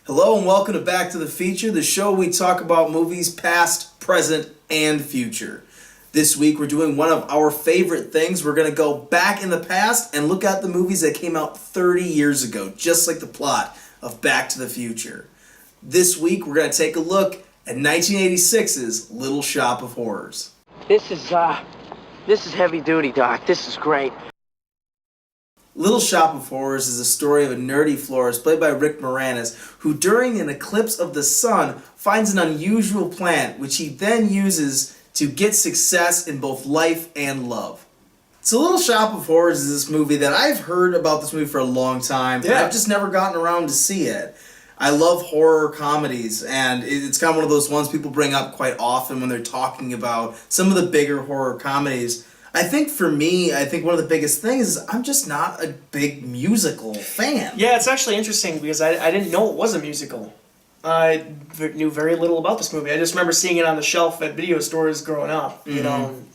Hello and welcome to Back to the Feature, the show we talk about movies past, present, and future. This week we're doing one of our favorite things. We're going to go back in the past and look at the movies that came out 30 years ago, just like the plot of Back to the Future. This week we're going to take a look at 1986's Little Shop of Horrors. This is heavy duty, Doc. This is great. Little Shop of Horrors is a story of a nerdy florist played by Rick Moranis who during an eclipse of the sun finds an unusual plant which he then uses to get success in both life and love. So Little Shop of Horrors is this movie that I've heard about this movie for a long time, but I've just never gotten around to see it. I love horror comedies, and it's kind of one of those ones people bring up quite often when they're talking about some of the bigger horror comedies. I think for me, one of the biggest things is I'm just not a big musical fan. Yeah, it's actually interesting because I didn't know it was a musical. I knew very little about this movie. I just remember seeing it on the shelf at video stores growing up,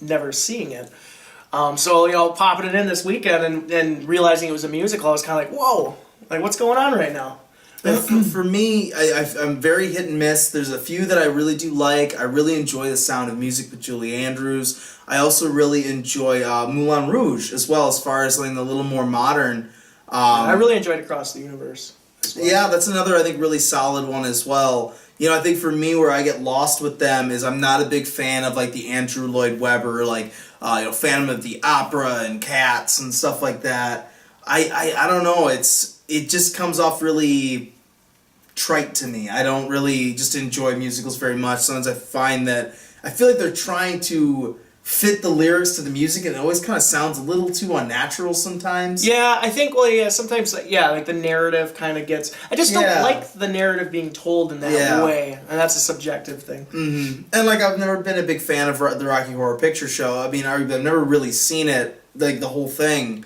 never seeing it. So, popping it in this weekend and realizing it was a musical, I was kind of like, whoa, like what's going on right now? For me, I'm very hit and miss. There's a few that I really do like. I really enjoy The Sound of Music with Julie Andrews. I also really enjoy Moulin Rouge as well, as far as like the little more modern. I really enjoyed Across the Universe as well. Yeah, that's another, I think, really solid one as well. I think for me where I get lost with them is I'm not a big fan of like the Andrew Lloyd Webber, like Phantom of the Opera and Cats and stuff like that. I don't know, it just comes off really trite to me. I don't really just enjoy musicals very much. Sometimes I find that I feel like they're trying to fit the lyrics to the music and it always kind of sounds a little too unnatural sometimes. Yeah, I think, sometimes, like the narrative kind of gets... I just don't like the narrative being told in that way, and that's a subjective thing. Mm-hmm. And, I've never been a big fan of the Rocky Horror Picture Show. I mean, I've never really seen it, the whole thing.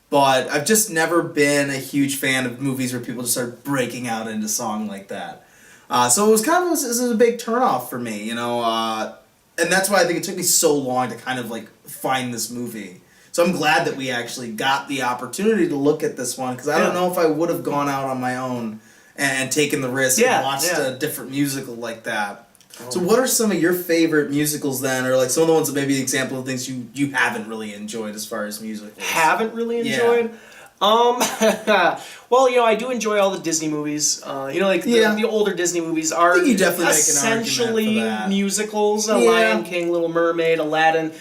But I've just never been a huge fan of movies where people just start breaking out into song like that. So it was kind of it was a big turnoff for me, and that's why I think it took me so long to kind of find this movie. So I'm glad that we actually got the opportunity to look at this one because I don't know if I would have gone out on my own and taken the risk and watched a different musical like that. So what are some of your favorite musicals then, or some of the ones that maybe an example of things you haven't really enjoyed as far as musicals? Haven't really enjoyed? Yeah. Well, I do enjoy all the Disney movies. The older Disney movies are I think you definitely essentially make an argument for that. Musicals. Lion King, Little Mermaid, Aladdin.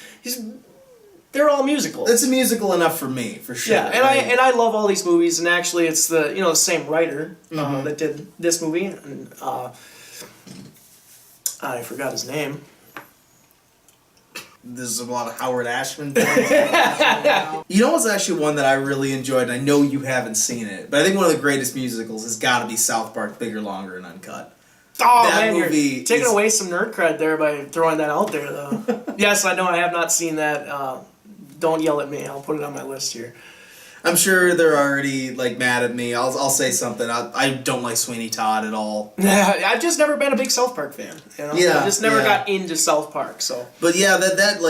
They're all musicals. It's a musical enough for me, for sure. Yeah, and I love all these movies, and actually it's the same writer that did this movie, and I forgot his name. There's a lot of Howard Ashman things. What's actually one that I really enjoyed, and I know you haven't seen it, but I think one of the greatest musicals has got to be Southpark, Bigger, Longer, and Uncut. Oh, that movie you're taking away some nerd cred there by throwing that out there, though. Yes, I know I have not seen that. Don't yell at me. I'll put it on my list here. I'm sure they're already mad at me. I'll say something. I don't like Sweeney Todd at all. I've just never been a big South Park fan. I just never got into South Park. So. But yeah, that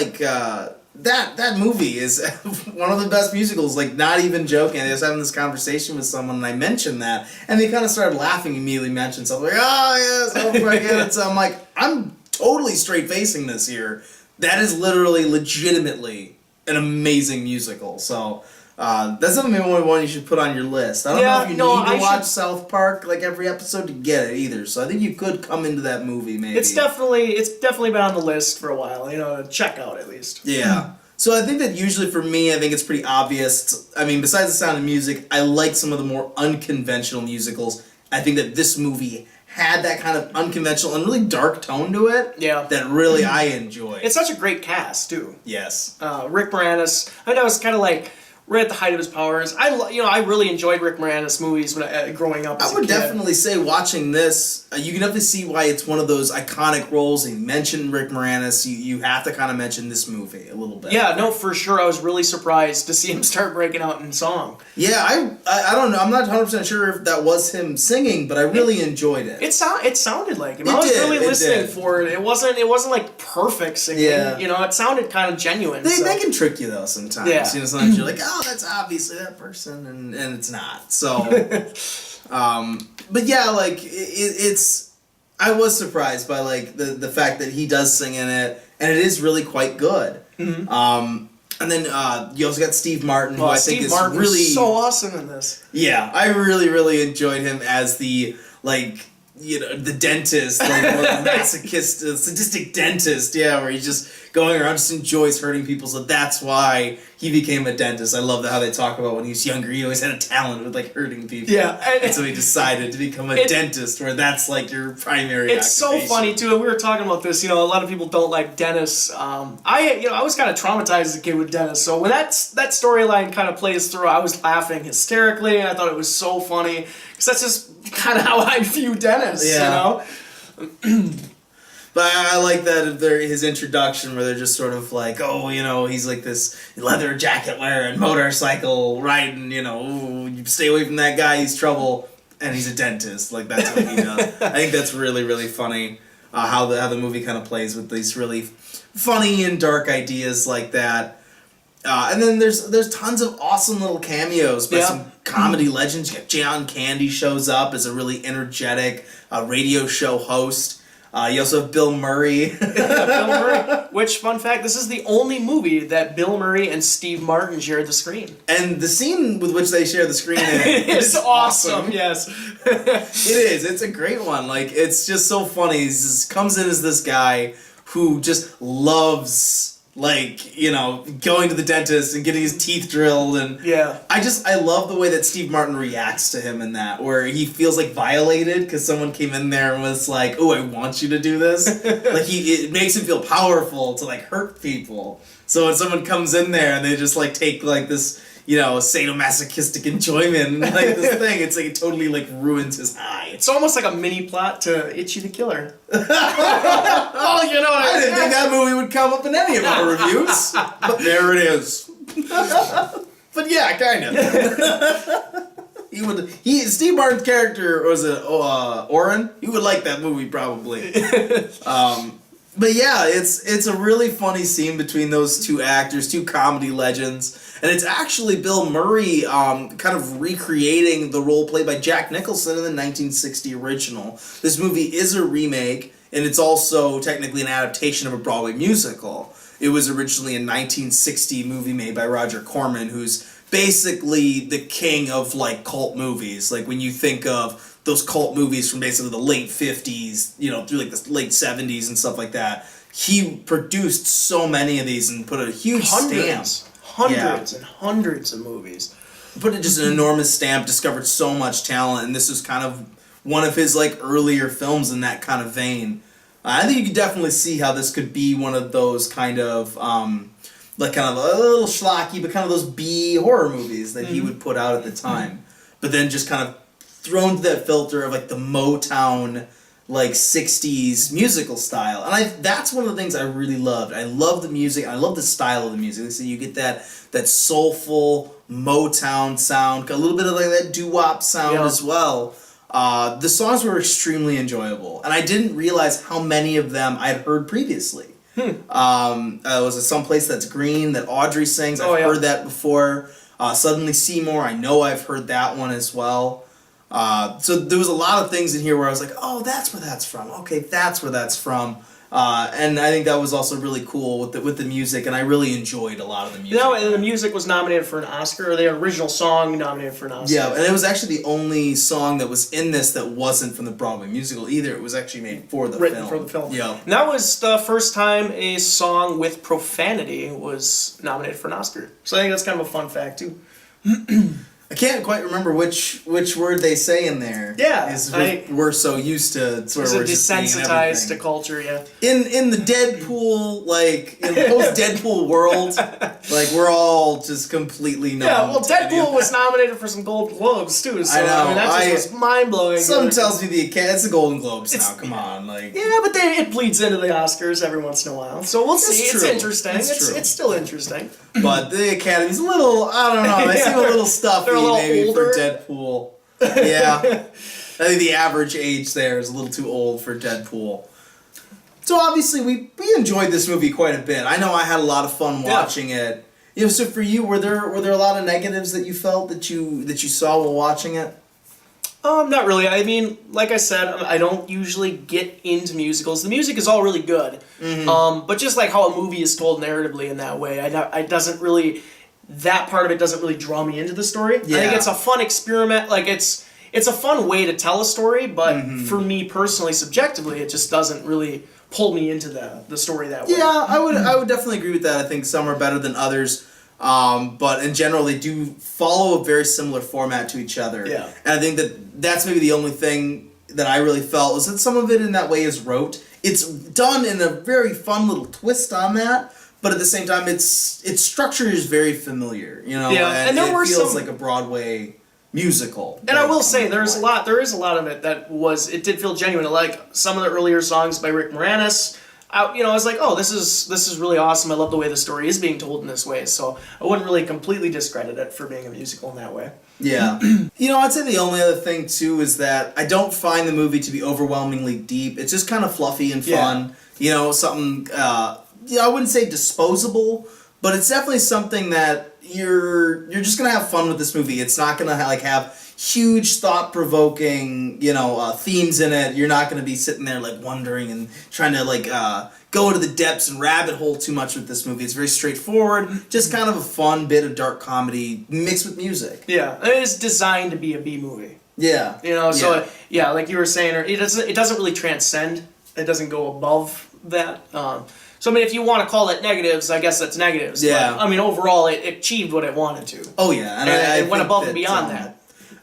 movie is one of the best musicals. Not even joking. I was having this conversation with someone and I mentioned that, and they kind of started laughing. Immediately mentioned something oh yeah, South Park. And so I'm like, I'm totally straight facing this here. That is literally, legitimately an amazing musical. So. That's not maybe one you should put on your list. I don't know if you need to watch South Park every episode to get it either. So I think you could come into that movie maybe. It's definitely been on the list for a while. To check out at least. Yeah. So I think that usually for me, I think it's pretty obvious. I mean, besides The Sound of Music, I like some of the more unconventional musicals. I think that this movie had that kind of unconventional and really dark tone to it. Yeah. That really I enjoyed. It's such a great cast too. Yes. Rick Moranis. I know it's kind of right at the height of his powers. I really enjoyed Rick Moranis movies when growing up as a kid. I would definitely say watching this, you can definitely see why it's one of those iconic roles. You mentioned Rick Moranis, you have to kind of mention this movie a little bit. Yeah, no, for sure. I was really surprised to see him start breaking out in song. Yeah, I don't know. I'm not 100% sure if that was him singing, but I really enjoyed it. It sounded like him. I was really listening for it. It wasn't perfect singing. Yeah. It sounded kind of genuine. They can trick you though sometimes. Yeah. Sometimes you're like, oh, that's obviously that person, and it's not. So But yeah, like it's. I was surprised by like the fact that he does sing in it, and it is really quite good. Mm-hmm. And then you also got Steve Martin, who I think is really so awesome in this. Yeah, I really enjoyed him as the like the dentist, like more masochist, sadistic dentist. Yeah, where he's just going around just enjoys hurting people. So that's why he became a dentist. I love how they talk about when he was younger. He always had a talent with like hurting people. Yeah, and so he decided to become a dentist, where that's like your primary. It's occupation. so funny too. And we were talking about this. A lot of people don't like dentists. I was kind of traumatized as a kid with dentists. So when that storyline kind of plays through, I was laughing hysterically, and I thought it was so funny because that's just kind of how I view dentists. Yeah. But I like that his introduction where they're just sort of like, oh, he's like this leather jacket wearing, motorcycle riding, ooh, you stay away from that guy, he's trouble, and he's a dentist. Like, that's what he does. I think that's really funny how the movie kind of plays with these really funny and dark ideas like that. And then there's tons of awesome little cameos by some comedy legends. John Candy shows up as a really energetic radio show host. You also have Bill Murray. Bill Murray. Which, fun fact, this is the only movie that Bill Murray and Steve Martin shared the screen. And the scene with which they share the screen is awesome. Yes. It is. It's a great one. Like, it's just so funny. He just comes in as this guy who just loves, like, going to the dentist and getting his teeth drilled. And yeah. I love the way that Steve Martin reacts to him in that, where he feels like violated because someone came in there and was like, oh, I want you to do this. Like, it makes him feel powerful to, like, hurt people. So when someone comes in there and they just, like, take, like, this, sadomasochistic enjoyment in, like, this thing, it's like it totally, like, ruins his high. It's almost like a mini plot to Ichi the Killer. Oh, I didn't think that movie would come up in any of our reviews, but there it is. But yeah, kind of. Steve Martin's character, was it Oren? He would like that movie probably. But yeah, it's a really funny scene between those two actors, two comedy legends. And it's actually Bill Murray kind of recreating the role played by Jack Nicholson in the 1960 original. This movie is a remake, and it's also technically an adaptation of a Broadway musical. It was originally a 1960 movie made by Roger Corman, who's basically the king of, like, cult movies. Like, when you think of those cult movies from basically the late 50s, through, like, the late 70s and stuff like that, he produced so many of these and put a huge stamp. Hundreds and hundreds of movies. Put just an enormous stamp, discovered so much talent, and this was kind of one of his, like, earlier films in that kind of vein. I think you could definitely see how this could be one of those kind of, like, kind of a little schlocky, but kind of those B horror movies that he would put out at the time. But then just kind of thrown to that filter of, like, the Motown, like, 60s musical style. And that's one of the things I really loved. I love the music, I love the style of the music. So you get that soulful Motown sound, a little bit of, like, that doo-wop sound as well. The songs were extremely enjoyable, and I didn't realize how many of them I had heard previously. Was it Someplace That's Green that Audrey sings? I've heard that before. Suddenly Seymour, I know I've heard that one as well. So there was a lot of things in here where I was like, oh, that's where that's from. Okay, that's where that's from. And I think that was also really cool with the music, and I really enjoyed a lot of the music. And the music was nominated for an Oscar, or the original song nominated for an Oscar. Yeah, and it was actually the only song that was in this that wasn't from the Broadway musical either. It was actually made for the film. Written for the film. Yeah. And that was the first time a song with profanity was nominated for an Oscar. So I think that's kind of a fun fact, too. I can't quite remember which word they say in there. Yeah, we're so used to sort of desensitized to culture. Yeah. In the Deadpool, like in the post Deadpool world, like we're all just completely numb. Yeah, well, Deadpool was nominated for some Gold Globes too. So I know. That just was mind blowing. Some tells me it's the Golden Globes now. Come on, like. Yeah, but it bleeds into the Oscars every once in a while. So we'll see. True. It's interesting. True. It's still interesting. But the Academy's a little, I don't know, they seem a little stuffy maybe older. For Deadpool. Yeah. I think the average age there is a little too old for Deadpool. So obviously we enjoyed this movie quite a bit. I know I had a lot of fun watching it. So for you, were there a lot of negatives that you felt that you saw while watching it? Not really. I mean, like I said, I don't usually get into musicals. The music is all really good, but just like how a movie is told narratively in that way, I doesn't really, that part of it doesn't really draw me into the story. Yeah. I think it's a fun experiment. Like it's a fun way to tell a story, but for me personally, subjectively, it just doesn't really pull me into the story that way. Yeah, I would definitely agree with that. I think some are better than others. But in general, they do follow a very similar format to each other. Yeah. And I think that's maybe the only thing that I really felt was that some of it in that way is rote. It's done in a very fun little twist on that, but at the same time, its structure is very familiar. Yeah, and there it were feels some like a Broadway musical. And I will say, there is a lot of it that it did feel genuine. Like some of the earlier songs by Rick Moranis. I was like, oh, this is really awesome. I love the way the story is being told in this way. So I wouldn't really completely discredit it for being a musical in that way. Yeah. I'd say the only other thing, too, is that I don't find the movie to be overwhelmingly deep. It's just kind of fluffy and fun. Something, I wouldn't say disposable, but it's definitely something that you're just going to have fun with this movie. It's not going to have huge thought-provoking, themes in it. You're not going to be sitting there, wondering and trying to, go into the depths and rabbit hole too much with this movie. It's very straightforward, just kind of a fun bit of dark comedy mixed with music. Yeah, it is designed to be a B movie. Yeah. Like you were saying, it doesn't really transcend. It doesn't go above that. So, I mean, if you want to call it negatives, I guess that's negatives. Yeah. But, I mean, overall, it achieved what it wanted to. Oh, yeah. And it went above and beyond that.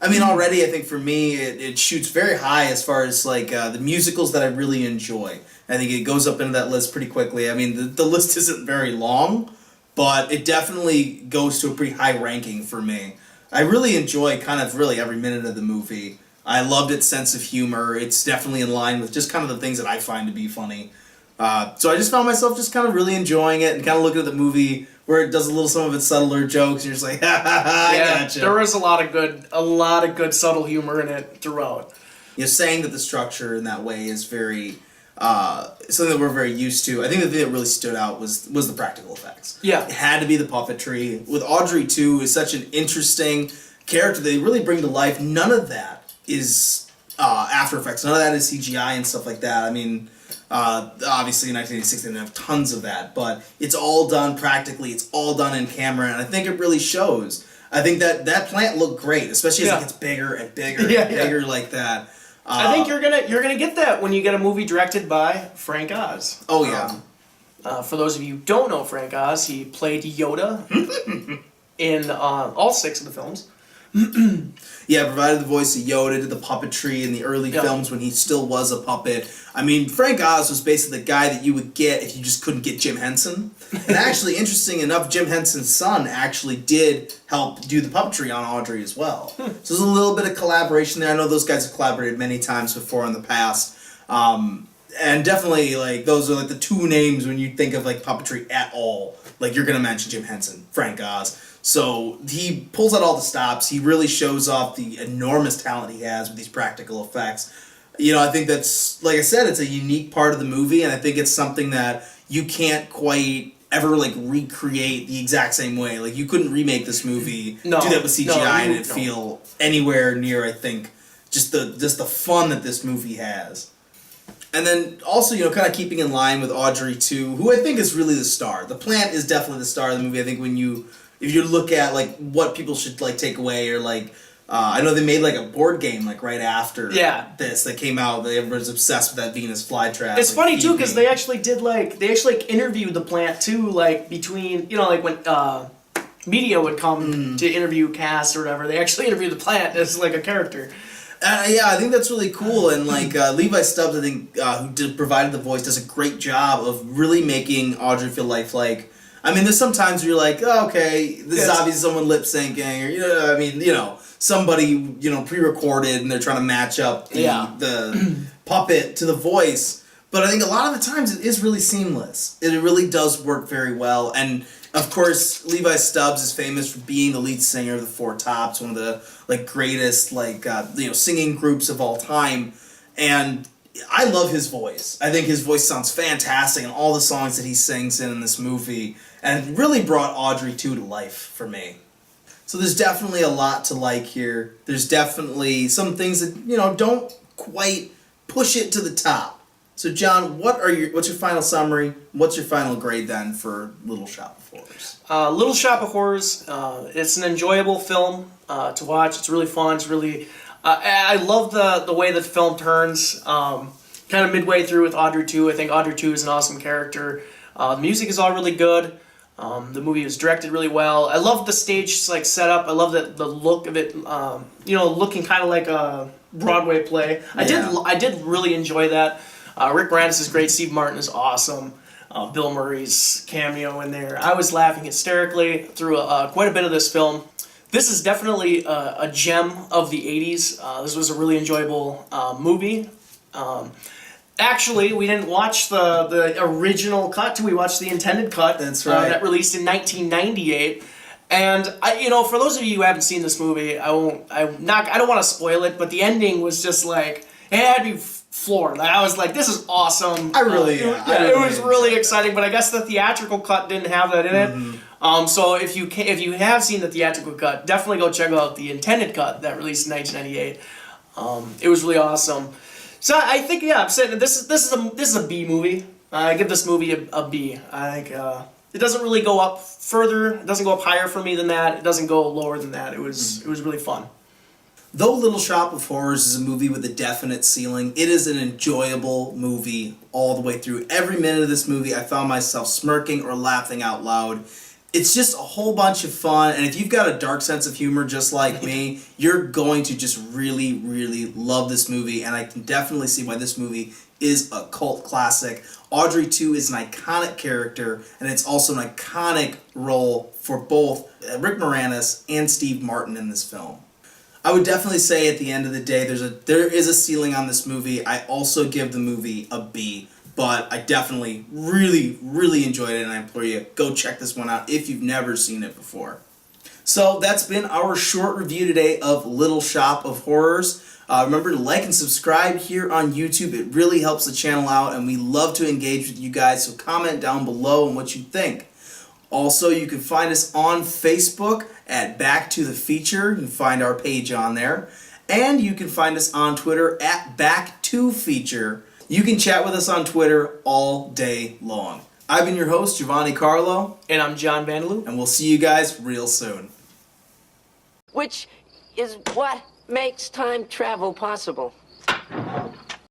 I mean, already, I think for me, it shoots very high as far as, the musicals that I really enjoy. I think it goes up into that list pretty quickly. I mean, the list isn't very long, but it definitely goes to a pretty high ranking for me. I really enjoy kind of really every minute of the movie. I loved its sense of humor. It's definitely in line with just kind of the things that I find to be funny. So I just found myself just kind of really enjoying it and kind of looking at the movie where it does some of its subtler jokes and you're just like, ha ha ha, I gotcha. There was a lot of good subtle humor in it throughout. Saying that the structure in that way is very something that we're very used to. I think the thing that really stood out was the practical effects. Yeah. It had to be the puppetry. With Audrey II is such an interesting character they really bring to life. None of that is After Effects. None of that is CGI and stuff like that. I mean, obviously in 1986 they didn't have tons of that, but it's all done practically. It's all done in camera, and I think it really shows. I think that plant looked great, especially as it gets bigger and bigger and bigger like that. I think you're gonna get that when you get a movie directed by Frank Oz. Oh yeah. For those of you who don't know Frank Oz, he played Yoda in all 6 of the films. Yeah, provided the voice of Yoda, did the puppetry in the early films when he still was a puppet. I mean, Frank Oz was basically the guy that you would get if you just couldn't get Jim Henson. And actually, interesting enough, Jim Henson's son actually did help do the puppetry on Audrey as well. So there's a little bit of collaboration there. I know those guys have collaborated many times before in the past. And definitely, those are the 2 names when you think of puppetry at all. You're gonna mention Jim Henson, Frank Oz. So he pulls out all the stops. He really shows off the enormous talent he has with these practical effects. I think that's, like I said, it's a unique part of the movie, and I think it's something that you can't quite ever recreate the exact same way. You couldn't remake this movie, do that with CGI, and it'd feel anywhere near, I think, just the fun that this movie has. And then also, kind of keeping in line with Audrey II, who I think is really the star. The plant is definitely the star of the movie. I think if you look at what people should take away, or I know they made a board game right after this that came out. Everyone's obsessed with that Venus flytrap. It's funny too because they actually did interviewed the plant too, between when media would come to interview cast or whatever. They actually interviewed the plant as a character. Yeah, I think that's really cool, and Levi Stubbs, I think, who provided the voice, does a great job of really making Audrey feel lifelike. I mean, there's some times where you're like, oh, okay, this is obviously someone lip syncing, or somebody pre-recorded, and they're trying to match up the puppet to the voice. But I think a lot of the times it is really seamless. It really does work very well, and of course, Levi Stubbs is famous for being the lead singer of the Four Tops, one of the greatest singing groups of all time, and I love his voice. I think his voice sounds fantastic in all the songs that he sings in this movie, and it really brought Audrey II to life for me. So there's definitely a lot to like here. There's definitely some things that, you know, don't quite push it to the top. So John, what's your final summary? What's your final grade then for Little Shop of Horrors? Little Shop of Horrors, it's an enjoyable film to watch. It's really fun. It's really, I love the way that the film turns. Kind of midway through with Audrey II. I think Audrey II is an awesome character. The music is all really good. The movie was directed really well. I love the stage like setup. I love the look of it. Looking kind of like a Broadway play. Yeah. I did really enjoy that. Rick Moranis is great. Steve Martin is awesome. Bill Murray's cameo in there. I was laughing hysterically through quite a bit of this film. This is definitely a gem of the 80s. This was a really enjoyable movie. Actually, we didn't watch the original cut. We watched the intended cut. That's right. That released in 1998. And for those of you who haven't seen this movie, I don't want to spoil it, but the ending was just like it had me floored. I was like, this is awesome. It was really exciting. But I guess the theatrical cut didn't have that in it. So if you have seen the theatrical cut, definitely go check out the intended cut that released in 1998. It was really awesome. So I think I'm saying this is a B movie. I give this movie a B. I think it doesn't really go up further. It doesn't go up higher for me than that. It doesn't go lower than that. It was really fun. Though Little Shop of Horrors is a movie with a definite ceiling, it is an enjoyable movie all the way through. Every minute of this movie, I found myself smirking or laughing out loud. It's just a whole bunch of fun, and if you've got a dark sense of humor just like me, you're going to just really, really love this movie, and I can definitely see why this movie is a cult classic. Audrey II is an iconic character, and it's also an iconic role for both Rick Moranis and Steve Martin in this film. I would definitely say at the end of the day, there is a ceiling on this movie. I also give the movie a B. But I definitely really, really enjoyed it, and I implore you, go check this one out if you've never seen it before. So that's been our short review today of Little Shop of Horrors. Remember to like and subscribe here on YouTube. It really helps the channel out, and we love to engage with you guys, so comment down below on what you think. Also, you can find us on Facebook at Back to the Feature. You can find our page on there. And you can find us on Twitter at Back2Feature. You can chat with us on Twitter all day long. I've been your host, Giovanni Carlo. And I'm John Vandeloo. And we'll see you guys real soon. Which is what makes time travel possible.